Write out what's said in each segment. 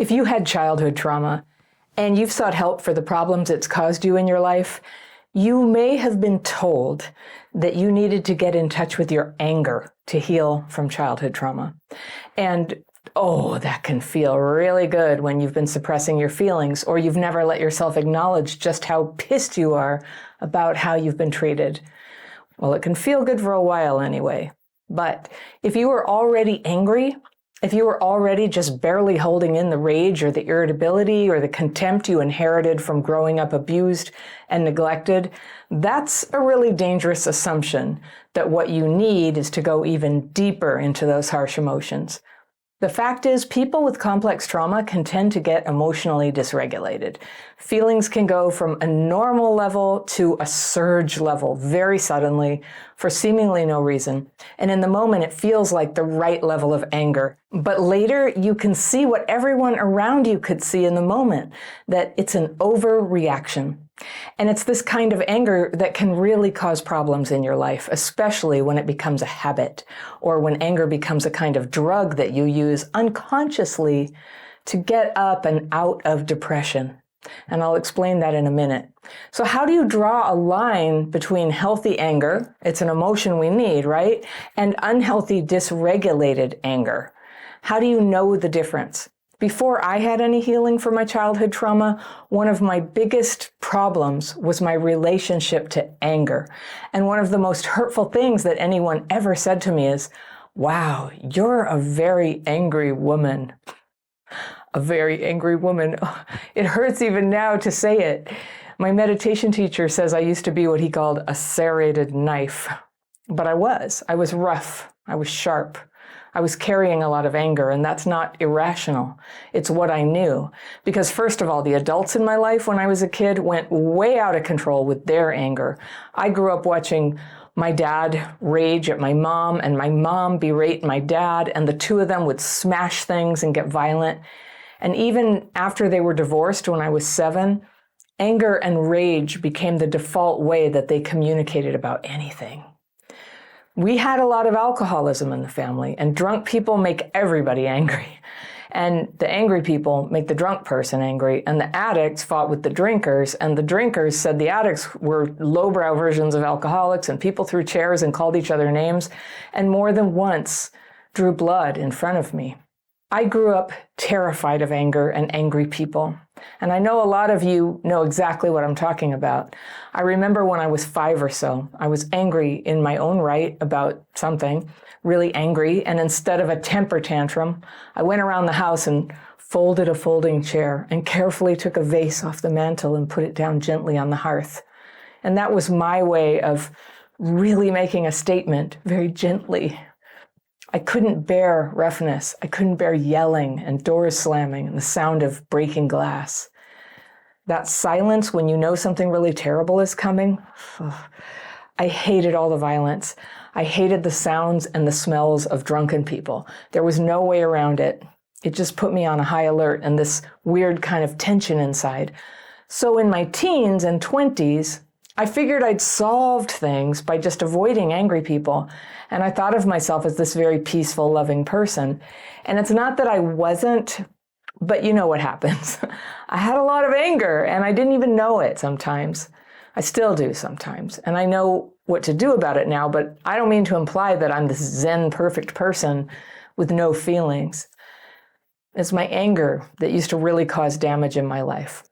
If you had childhood trauma and you've sought help for the problems it's caused you in your life, you may have been told that you needed to get in touch with your anger to heal from childhood trauma. And oh, that can feel really good when you've been suppressing your feelings or you've never let yourself acknowledge just how pissed you are about how you've been treated. Well, it can feel good for a while anyway. But if you were already angry, if you were already just barely holding in the rage or the irritability or the contempt you inherited from growing up abused and neglected, that's a really dangerous assumption that what you need is to go even deeper into those harsh emotions. The fact is, people with complex trauma can tend to get emotionally dysregulated. Feelings can go from a normal level to a surge level very suddenly for seemingly no reason. And in the moment, it feels like the right level of anger. But later, you can see what everyone around you could see in the moment, that it's an overreaction. And it's this kind of anger that can really cause problems in your life, especially when it becomes a habit or when anger becomes a kind of drug that you use unconsciously to get up and out of depression. And I'll explain that in a minute. So how do you draw a line between healthy anger, it's an emotion we need, right? And unhealthy, dysregulated anger? How do you know the difference? Before I had any healing from my childhood trauma, one of my biggest problems was my relationship to anger. And one of the most hurtful things that anyone ever said to me is, "Wow, you're a very angry woman." A very angry woman. It hurts even now to say it. My meditation teacher says I used to be what he called a serrated knife. But I was rough. I was sharp. I was carrying a lot of anger, and that's not irrational. It's what I knew. Because first of all, the adults in my life when I was a kid went way out of control with their anger. I grew up watching my dad rage at my mom, and my mom berate my dad, and the two of them would smash things and get violent. And even after they were divorced when I was 7, anger and rage became the default way that they communicated about anything. We had a lot of alcoholism in the family, and drunk people make everybody angry. And the angry people make the drunk person angry, and the addicts fought with the drinkers, and the drinkers said the addicts were lowbrow versions of alcoholics, and people threw chairs and called each other names, and more than once drew blood in front of me. I grew up terrified of anger and angry people. And I know a lot of you know exactly what I'm talking about. I remember when I was 5 or so, I was angry in my own right about something, really angry. And instead of a temper tantrum, I went around the house and folded a folding chair and carefully took a vase off the mantel and put it down gently on the hearth. And that was my way of really making a statement very gently. I couldn't bear roughness. I couldn't bear yelling and doors slamming and the sound of breaking glass. That silence when you know something really terrible is coming. I hated all the violence. I hated the sounds and the smells of drunken people. There was no way around it. It just put me on a high alert and this weird kind of tension inside. So in my teens and 20s, I figured I'd solved things by just avoiding angry people. And I thought of myself as this very peaceful, loving person. And it's not that I wasn't, but you know what happens. I had a lot of anger and I didn't even know it sometimes. I still do sometimes. And I know what to do about it now, but I don't mean to imply that I'm this Zen perfect person with no feelings. It's my anger that used to really cause damage in my life.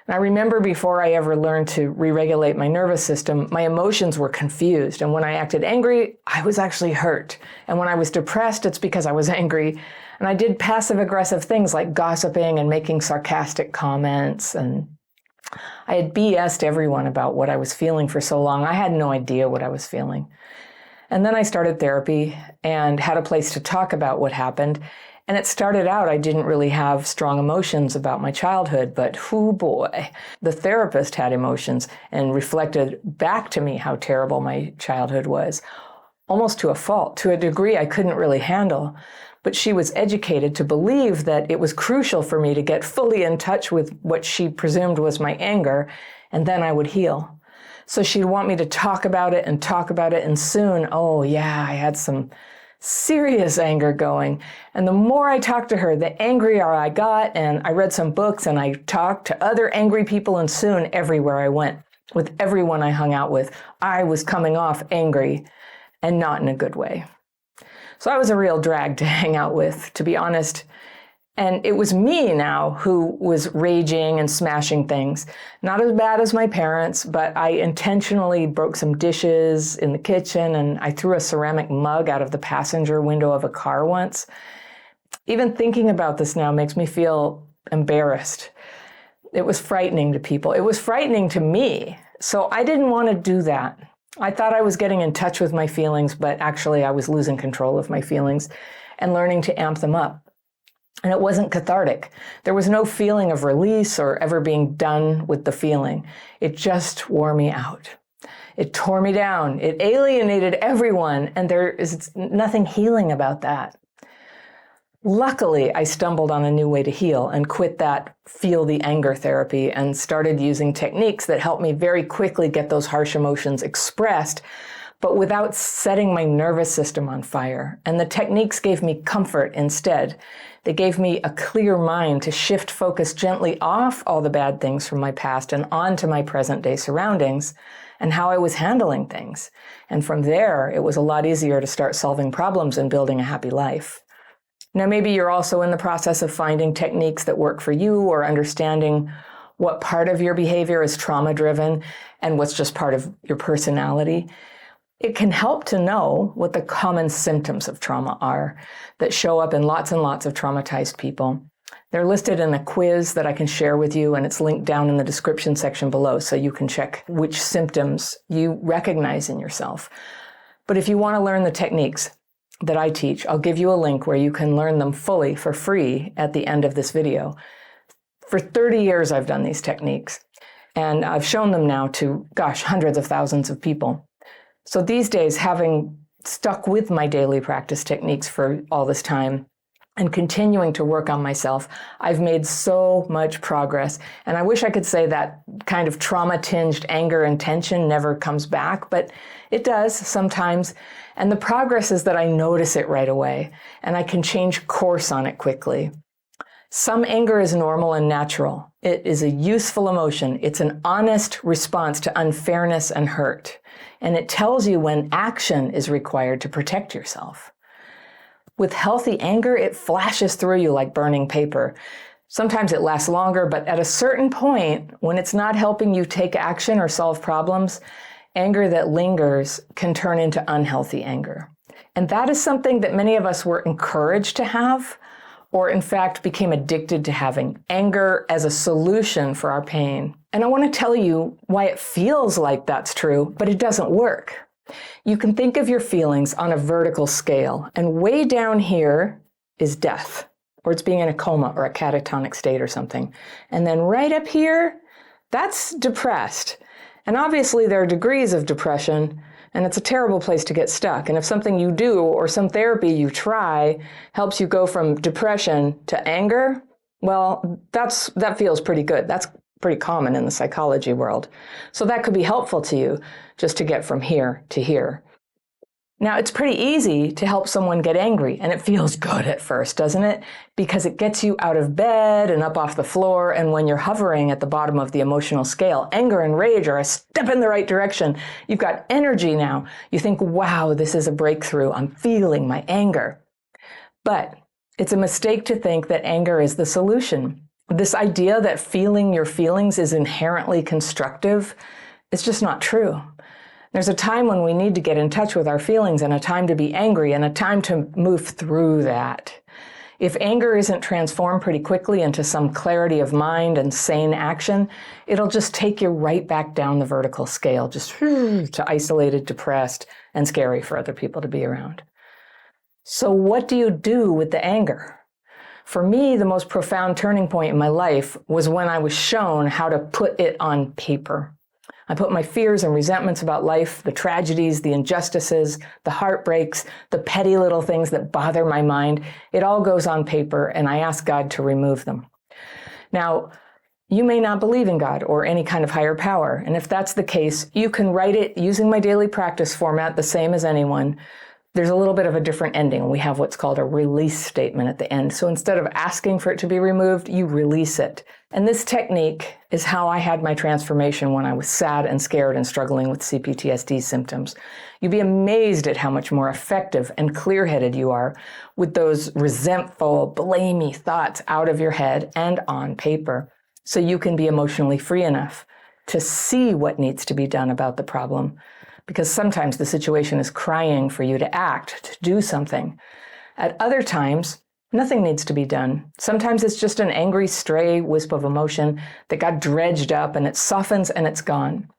And I remember before I ever learned to re-regulate my nervous system, my emotions were confused. And when I acted angry, I was actually hurt. And when I was depressed, it's because I was angry. And I did passive-aggressive things like gossiping and making sarcastic comments. And I had BS'd everyone about what I was feeling for so long. I had no idea what I was feeling. And then I started therapy and had a place to talk about what happened. And it started out, I didn't really have strong emotions about my childhood, but whoo boy, the therapist had emotions and reflected back to me how terrible my childhood was, almost to a fault, to a degree I couldn't really handle. But she was educated to believe that it was crucial for me to get fully in touch with what she presumed was my anger, and then I would heal. So she'd want me to talk about it, and soon, oh yeah, I had some serious anger going. And the more I talked to her, the angrier I got. And I read some books and I talked to other angry people. And soon everywhere I went, with everyone I hung out with, I was coming off angry and not in a good way. So I was a real drag to hang out with, to be honest. And it was me now who was raging and smashing things. Not as bad as my parents, but I intentionally broke some dishes in the kitchen and I threw a ceramic mug out of the passenger window of a car once. Even thinking about this now makes me feel embarrassed. It was frightening to people. It was frightening to me. So I didn't want to do that. I thought I was getting in touch with my feelings, but actually I was losing control of my feelings and learning to amp them up. And it wasn't cathartic. There was no feeling of release or ever being done with the feeling. It just wore me out. It tore me down. It alienated everyone, and there is nothing healing about that. Luckily, I stumbled on a new way to heal and quit that feel the anger therapy and started using techniques that helped me very quickly get those harsh emotions expressed, but without setting my nervous system on fire. And the techniques gave me comfort instead. They gave me a clear mind to shift focus gently off all the bad things from my past and onto my present day surroundings and how I was handling things. And from there, it was a lot easier to start solving problems and building a happy life. Now, maybe you're also in the process of finding techniques that work for you or understanding what part of your behavior is trauma-driven and what's just part of your personality. It can help to know what the common symptoms of trauma are that show up in lots and lots of traumatized people. They're listed in a quiz that I can share with you, and it's linked down in the description section below so you can check which symptoms you recognize in yourself. But if you want to learn the techniques that I teach, I'll give you a link where you can learn them fully for free at the end of this video. For 30 years, I've done these techniques, and I've shown them now to, hundreds of thousands of people. So these days, having stuck with my daily practice techniques for all this time and continuing to work on myself, I've made so much progress. And I wish I could say that kind of trauma-tinged anger and tension never comes back, but it does sometimes. And the progress is that I notice it right away and I can change course on it quickly. Some anger is normal and natural. It is a useful emotion. It's an honest response to unfairness and hurt. And it tells you when action is required to protect yourself. With healthy anger, it flashes through you like burning paper. Sometimes it lasts longer, but at a certain point, when it's not helping you take action or solve problems, anger that lingers can turn into unhealthy anger. And that is something that many of us were encouraged to have, or in fact became addicted to having, anger as a solution for our pain. And I want to tell you why it feels like that's true, but it doesn't work. You can think of your feelings on a vertical scale, and way down here is death, or it's being in a coma or a catatonic state or something. And then right up here, that's depressed. And obviously there are degrees of depression, and it's a terrible place to get stuck. And if something you do or some therapy you try helps you go from depression to anger, well, that feels pretty good. That's pretty common in the psychology world. So that could be helpful to you just to get from here to here. Now, it's pretty easy to help someone get angry, and it feels good at first, doesn't it? Because it gets you out of bed and up off the floor, and when you're hovering at the bottom of the emotional scale, anger and rage are a step in the right direction. You've got energy now. You think, wow, this is a breakthrough. I'm feeling my anger. But it's a mistake to think that anger is the solution. This idea that feeling your feelings is inherently constructive is just not true. There's a time when we need to get in touch with our feelings and a time to be angry and a time to move through that. If anger isn't transformed pretty quickly into some clarity of mind and sane action, it'll just take you right back down the vertical scale, just to isolated, depressed, and scary for other people to be around. So what do you do with the anger? For me, the most profound turning point in my life was when I was shown how to put it on paper. I put my fears and resentments about life, the tragedies, the injustices, the heartbreaks, the petty little things that bother my mind. It all goes on paper, and I ask God to remove them. Now, you may not believe in God or any kind of higher power, and if that's the case, you can write it using my daily practice format, the same as anyone. there's a little bit of a different ending. We have what's called a release statement at the end. So instead of asking for it to be removed, you release it. And this technique is how I had my transformation when I was sad and scared and struggling with CPTSD symptoms. You'd be amazed at how much more effective and clear-headed you are with those resentful, blamey thoughts out of your head and on paper, so you can be emotionally free enough to see what needs to be done about the problem. Because sometimes the situation is crying for you to act, to do something. At other times, nothing needs to be done. Sometimes it's just an angry, stray wisp of emotion that got dredged up and it softens and it's gone.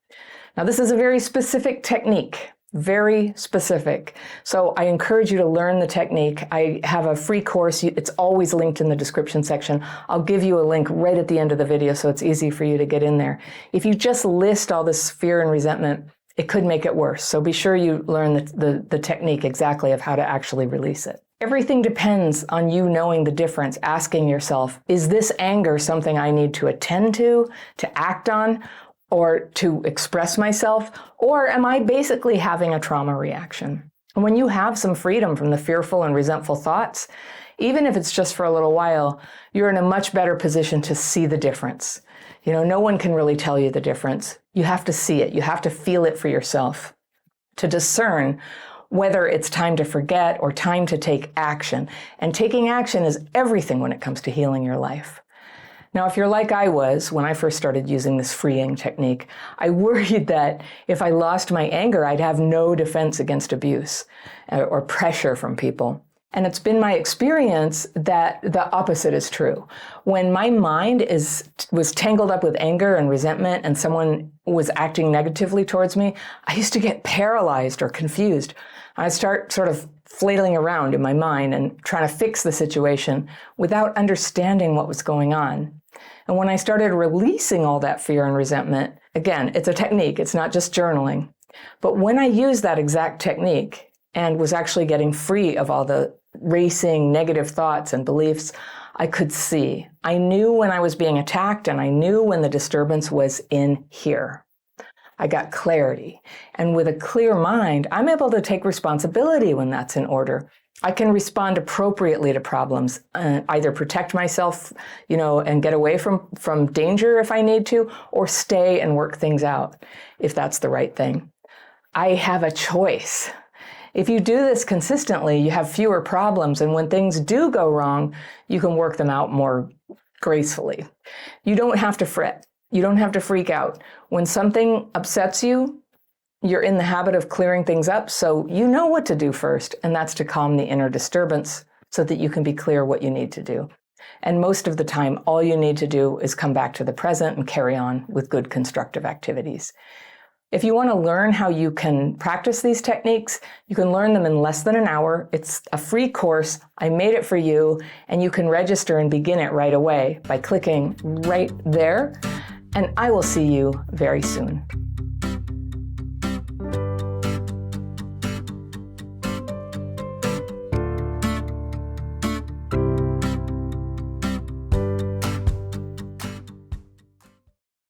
Now, this is a very specific technique, very specific. So I encourage you to learn the technique. I have a free course. It's always linked in the description section. I'll give you a link right at the end of the video so it's easy for you to get in there. If you just list all this fear and resentment, it could make it worse. So be sure you learn the technique exactly of how to actually release it. Everything depends on you knowing the difference, asking yourself, is this anger something I need to attend to act on, or to express myself, or am I basically having a trauma reaction? And when you have some freedom from the fearful and resentful thoughts, even if it's just for a little while, you're in a much better position to see the difference. You know, no one can really tell you the difference. You have to see it. You have to feel it for yourself to discern whether it's time to forget or time to take action. And taking action is everything when it comes to healing your life. Now, if you're like I was when I first started using this freeing technique, I worried that if I lost my anger, I'd have no defense against abuse or pressure from people. And it's been my experience that the opposite is true. When my mind was tangled up with anger and resentment and someone was acting negatively towards me, I used to get paralyzed or confused. I'd start sort of flailing around in my mind and trying to fix the situation without understanding what was going on. And when I started releasing all that fear and resentment, again, it's a technique, it's not just journaling. But when I used that exact technique and was actually getting free of all the racing negative thoughts and beliefs, I could see. I knew when I was being attacked, and I knew when the disturbance was in here. I got clarity. And with a clear mind, I'm able to take responsibility when that's in order. I can respond appropriately to problems, either protect myself, and get away from danger if I need to, or stay and work things out if that's the right thing. I have a choice. If you do this consistently, you have fewer problems, and when things do go wrong, you can work them out more gracefully. You don't have to fret. You don't have to freak out. When something upsets you, you're in the habit of clearing things up, so you know what to do first, and that's to calm the inner disturbance so that you can be clear what you need to do. And most of the time, all you need to do is come back to the present and carry on with good constructive activities. If you want to learn how you can practice these techniques, you can learn them in less than an hour. It's a free course. I made it for you, and you can register and begin it right away by clicking right there. And I will see you very soon.